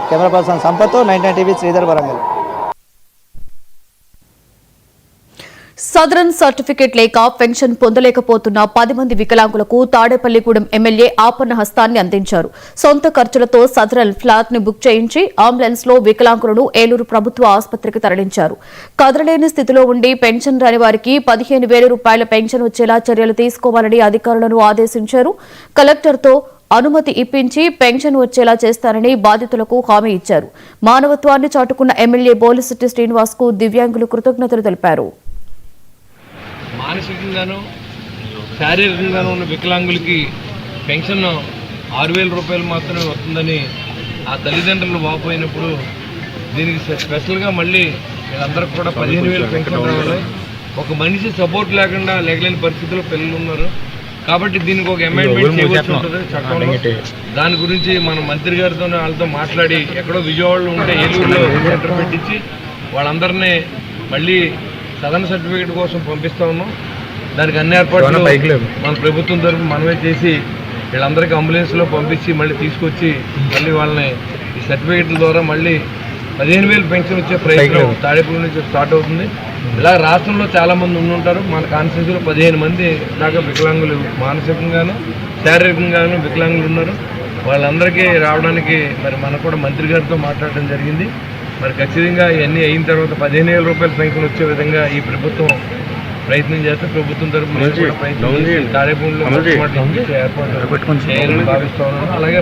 Camera person Sampath, 99 TV, Sridhar, Warangal. Southern certificate లేక pension పొందలేకపోతున్న 10 మంది వికలాంగులకు తాడేపల్లిగూడెం ఎమ్మెల్యే ఆపన్న హస్తాన్ని అందించారు. సొంత ఖర్చులతో సదరన్ ఫ్లాట్ ని బుక్ చేయించి అంబులెన్స్ లో వికలాంగులను ఏలూరు ప్రభుత్వ ఆసుపత్రికి తరలించారు. కదలలేని స్థితిలో ఉండి పెన్షన్ రాని వారికి 15,000 రూపాయల పెన్షన్ వచ్చేలా చర్యలు తీసుకోవాలని అధికారులను ఆదేశించారు. కలెక్టర్తో అనుమతి ఇప్పించి పెన్షన్ వచ్చేలా చేస్తారని బాధితులకు హామీ ఇచ్చారు. మానవత్వాన్ని చాటుకున్న ఎమ్మెల్యే బోలిశెట్టి శ్రీనివాస్ కు దివ్యాంగులు కృతజ్ఞతలు తెలిపారు. మానసికంగాను శారీరకంగాను ఉన్న వికలాంగులకి పెన్షన్ 6,000 రూపాయలు మాత్రమే వస్తుందని ఆ తల్లిదండ్రులు వాపోయినప్పుడు దీనికి స్పెషల్గా మళ్ళీ వీళ్ళందరికీ కూడా 15,000 పెన్షన్ రావాలి. ఒక మనిషి సపోర్ట్ లేకుండా లేగలేని పరిస్థితుల్లో పిల్లలు ఉన్నారు కాబట్టి దీనికి ఒక అమెండ్మెంట్ చేయవలసి ఉంటుంది చట్టంలో. దాని గురించి మనం మంత్రి గారితో వాళ్ళతో మాట్లాడి ఎక్కడో విజయవాడలో ఉంటే ఏలూరులో సెంటర్ పెట్టించి వాళ్ళందరినీ మళ్ళీ సదరన్ సర్టిఫికేట్ కోసం పంపిస్తా ఉన్నాం. దానికి అన్ని ఏర్పాట్లు మన ప్రభుత్వం తరఫున మనమే చేసి వీళ్ళందరికీ అంబులెన్స్లో పంపించి మళ్ళీ తీసుకొచ్చి మళ్ళీ వాళ్ళని ఈ సర్టిఫికేట్ల ద్వారా మళ్ళీ 15,000 పెన్షన్ వచ్చే ప్రయత్నం తాడేపల్లి నుంచి స్టార్ట్ అవుతుంది. ఇలా రాష్ట్రంలో చాలామంది ఉండుంటారు. మన కాన్స్టిట్యూన్సీలో 15 మంది దాకా వికలాంగులు మానసికంగాను శారీరకంగాను వికలాంగులు ఉన్నారు. వాళ్ళందరికీ రావడానికి మరి మనకు కూడా మంత్రి గారితో మాట్లాడడం జరిగింది. మరి ఖచ్చితంగా ఇవన్నీ అయిన తర్వాత 15,000 రూపాయల పెన్షన్ వచ్చే విధంగా ఈ ప్రభుత్వం ప్రయత్నం చేస్తే ప్రభుత్వం తరఫున ప్రయత్నం చేసి తాడేపల్లిలో ఏర్పాటు చేయాలని భావిస్తా ఉన్నాను. అలాగే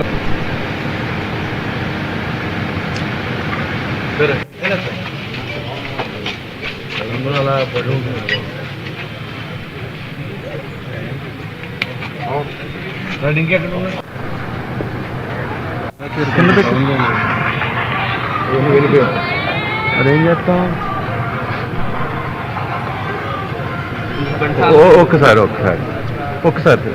అలా పడి ఉంటుంది ఇంకెక్కడ అదేం చేస్తాం ఒక్కసారి